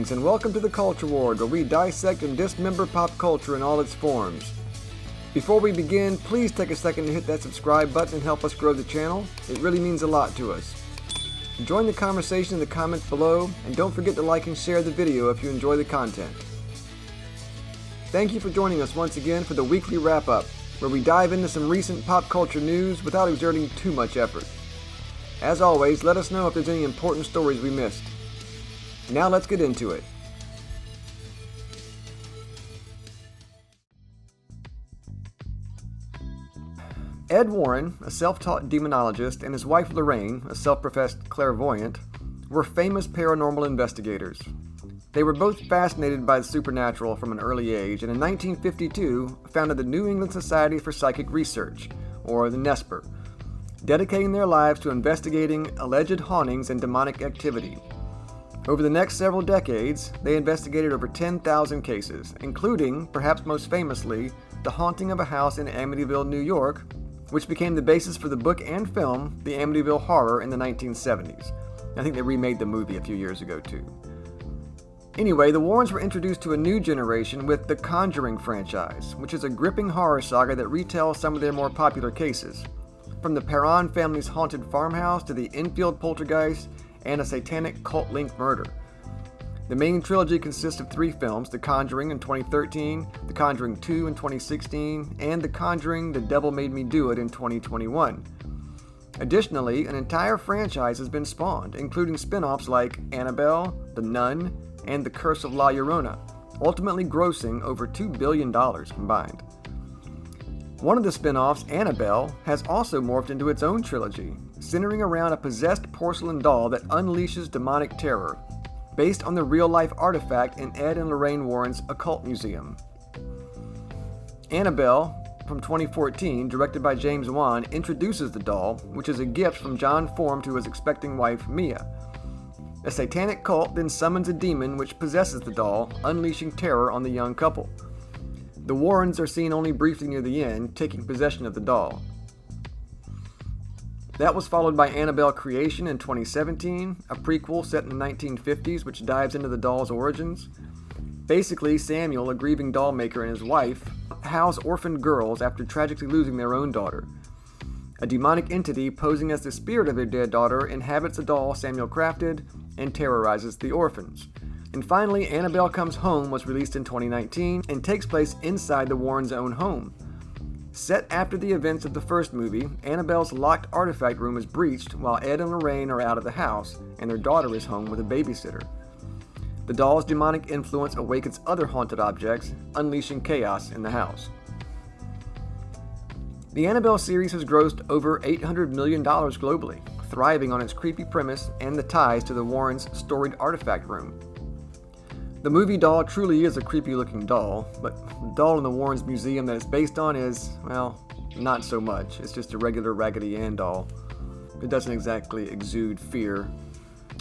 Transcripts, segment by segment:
Greetings and welcome to the Culture Ward, where we dissect and dismember pop culture in all its forms. Before we begin, please take a second to hit that subscribe button and help us grow the channel. It really means a lot to us. Join the conversation in the comments below, and don't forget to like and share the video if you enjoy the content. Thank you for joining us once again for the weekly wrap-up, where we dive into some recent pop culture news without exerting too much effort. As always, let us know if there's any important stories we missed. Now let's get into it. Ed Warren, a self-taught demonologist, and his wife Lorraine, a self-professed clairvoyant, were famous paranormal investigators. They were both fascinated by the supernatural from an early age, and in 1952 founded the New England Society for Psychic Research, or the NESPR, dedicating their lives to investigating alleged hauntings and demonic activity. Over the next several decades, they investigated over 10,000 cases, including, perhaps most famously, the haunting of a house in Amityville, New York, which became the basis for the book and film, The Amityville Horror, in the 1970s. I think they remade the movie a few years ago, too. Anyway, the Warrens were introduced to a new generation with the Conjuring franchise, which is a gripping horror saga that retells some of their more popular cases, from the Perron family's haunted farmhouse to the Enfield poltergeist and a satanic cult-linked murder. The main trilogy consists of 3 films: The Conjuring in 2013, The Conjuring 2 in 2016, and The Conjuring: The Devil Made Me Do It in 2021. Additionally, an entire franchise has been spawned, including spin-offs like Annabelle, The Nun, and The Curse of La Llorona, ultimately grossing over $2 billion combined. One of the spin-offs, Annabelle, has also morphed into its own trilogy, centering around a possessed porcelain doll that unleashes demonic terror, based on the real-life artifact in Ed and Lorraine Warren's Occult Museum. Annabelle, from 2014, directed by James Wan, introduces the doll, which is a gift from John Form to his expecting wife, Mia. A satanic cult then summons a demon which possesses the doll, unleashing terror on the young couple. The Warrens are seen only briefly near the end, taking possession of the doll. That was followed by Annabelle Creation in 2017, a prequel set in the 1950s which dives into the doll's origins. Basically, Samuel, a grieving doll maker, and his wife house orphaned girls after tragically losing their own daughter. A demonic entity posing as the spirit of their dead daughter inhabits a doll Samuel crafted and terrorizes the orphans. And finally, Annabelle Comes Home was released in 2019 and takes place inside the Warrens' own home. Set after the events of the first movie, Annabelle's locked artifact room is breached while Ed and Lorraine are out of the house and their daughter is home with a babysitter. The doll's demonic influence awakens other haunted objects, unleashing chaos in the house. The Annabelle series has grossed over $800 million globally, thriving on its creepy premise and the ties to the Warrens' storied artifact room. The movie doll truly is a creepy-looking doll, but the doll in the Warrens Museum that it's based on is, well, not so much. It's just a regular Raggedy Ann doll. It doesn't exactly exude fear.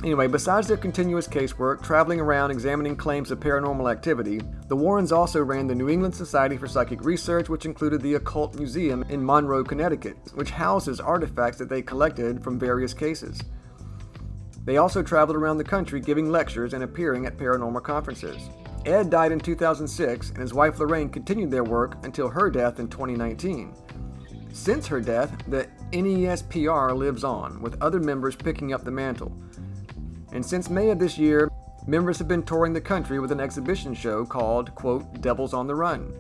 Anyway, besides their continuous casework, traveling around examining claims of paranormal activity, the Warrens also ran the New England Society for Psychic Research, which included the Occult Museum in Monroe, Connecticut, which houses artifacts that they collected from various cases. They also traveled around the country giving lectures and appearing at paranormal conferences. Ed died in 2006, and his wife Lorraine continued their work until her death in 2019. Since her death, the NESPR lives on, with other members picking up the mantle. And since May of this year, members have been touring the country with an exhibition show called, quote, Devils on the Run.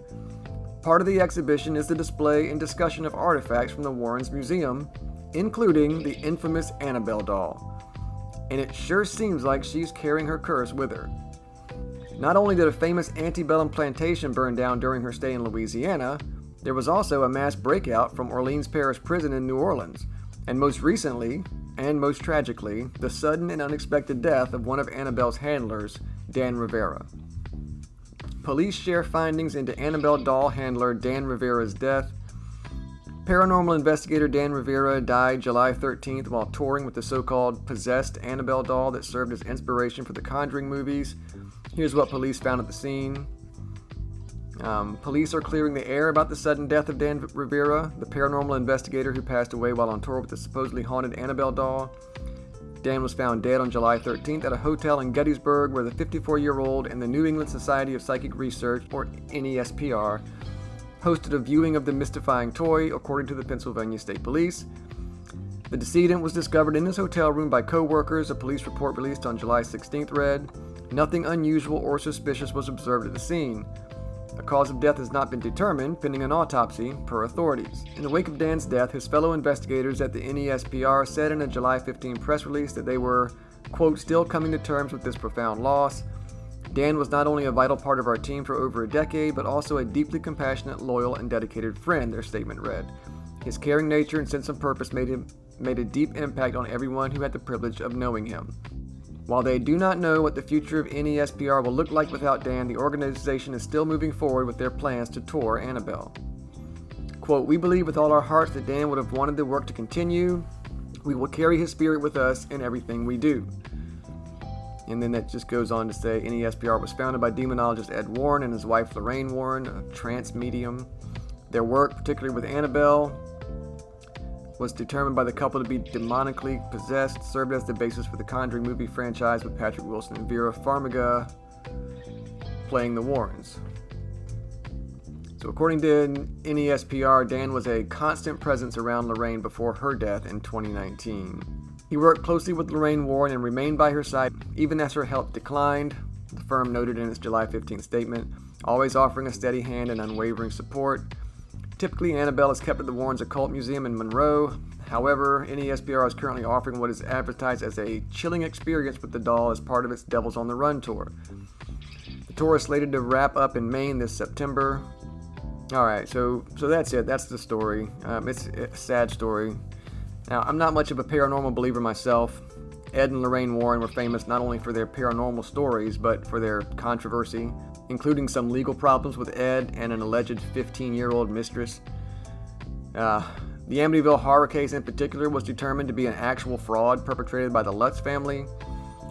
Part of the exhibition is the display and discussion of artifacts from the Warrens Museum, including the infamous Annabelle doll. And it sure seems like she's carrying her curse with her. Not only did a famous antebellum plantation burn down during her stay in Louisiana, there was also a mass breakout from Orleans Parish Prison in New Orleans, and most recently, and most tragically, the sudden and unexpected death of one of Annabelle's handlers, Dan Rivera. Police share findings into Annabelle doll handler Dan Rivera's death. Paranormal investigator Dan Rivera died July 13th while touring with the so-called possessed Annabelle doll that served as inspiration for the Conjuring movies. Here's what police found at the scene. Police are clearing the air about the sudden death of Dan Rivera, the paranormal investigator who passed away while on tour with the supposedly haunted Annabelle doll. Dan was found dead on July 13th at a hotel in Gettysburg where the 54-year-old and the New England Society of Psychic Research, or NESPR, hosted a viewing of the mystifying toy, according to the Pennsylvania State Police. The decedent was discovered in his hotel room by co-workers. A police report released on July 16th read, "Nothing unusual or suspicious was observed at the scene. A cause of death has not been determined, pending an autopsy, per authorities." In the wake of Dan's death, his fellow investigators at the NESPR said in a July 15 press release that they were, quote, "still coming to terms with this profound loss. Dan was not only a vital part of our team for over a decade, but also a deeply compassionate, loyal, and dedicated friend," their statement read. "His caring nature and sense of purpose made a deep impact on everyone who had the privilege of knowing him." While they do not know what the future of NESPR will look like without Dan, the organization is still moving forward with their plans to tour Annabelle. Quote, "We believe with all our hearts that Dan would have wanted the work to continue. We will carry his spirit with us in everything we do." And then that just goes on to say NESPR was founded by demonologist Ed Warren and his wife Lorraine Warren, a trance medium. Their work, particularly with Annabelle, was determined by the couple to be demonically possessed, served as the basis for the Conjuring movie franchise with Patrick Wilson and Vera Farmiga playing the Warrens. So according to NESPR, Dan was a constant presence around Lorraine before her death in 2019. He worked closely with Lorraine Warren and remained by her side even as her health declined, the firm noted in its July 15th statement, always offering a steady hand and unwavering support. Typically, Annabelle is kept at the Warrens Occult Museum in Monroe. However, NESPR is currently offering what is advertised as a chilling experience with the doll as part of its Devils on the Run tour. The tour is slated to wrap up in Maine this September. Alright, so that's it. That's the story. It's a sad story. Now, I'm not much of a paranormal believer myself. Ed and Lorraine Warren were famous not only for their paranormal stories, but for their controversy, including some legal problems with Ed and an alleged 15-year-old mistress. The Amityville horror case in particular was determined to be an actual fraud perpetrated by the Lutz family,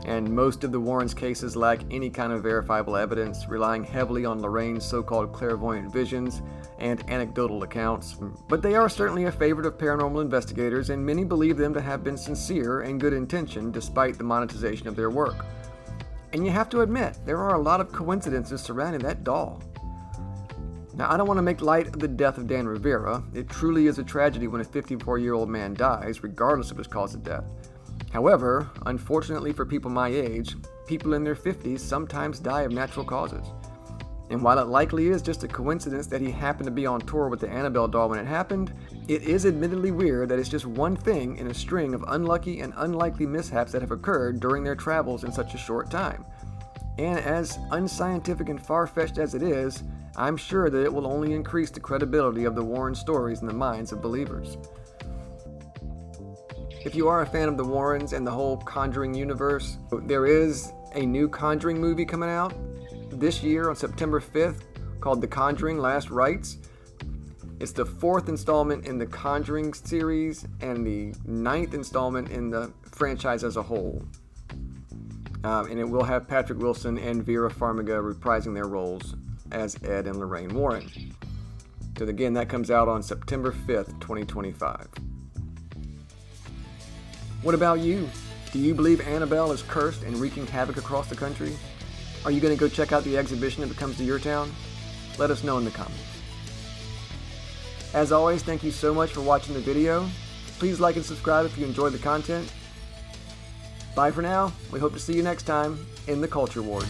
and most of the Warrens' cases lack any kind of verifiable evidence, relying heavily on Lorraine's so-called clairvoyant visions and anecdotal accounts. But they are certainly a favorite of paranormal investigators, and many believe them to have been sincere and good intention despite the monetization of their work. And you have to admit, there are a lot of coincidences surrounding that doll. Now, I don't want to make light of the death of Dan Rivera. It truly is a tragedy when a 54-year-old man dies, regardless of his cause of death. However, unfortunately for people my age, people in their 50s sometimes die of natural causes. And while it likely is just a coincidence that he happened to be on tour with the Annabelle doll when it happened, it is admittedly weird that it's just one thing in a string of unlucky and unlikely mishaps that have occurred during their travels in such a short time. And as unscientific and far-fetched as it is, I'm sure that it will only increase the credibility of the Warren stories in the minds of believers. If you are a fan of the Warrens and the whole Conjuring universe, there is a new Conjuring movie coming out this year on September 5th called The Conjuring: Last Rites. It's the 4th installment in the Conjuring series and the 9th installment in the franchise as a whole. And it will have Patrick Wilson and Vera Farmiga reprising their roles as Ed and Lorraine Warren. So again, that comes out on September 5th, 2025. What about you? Do you believe Annabelle is cursed and wreaking havoc across the country? Are you going to go check out the exhibition if it comes to your town? Let us know in the comments. As always, thank you so much for watching the video. Please like and subscribe if you enjoyed the content. Bye for now. We hope to see you next time in the Culture Ward.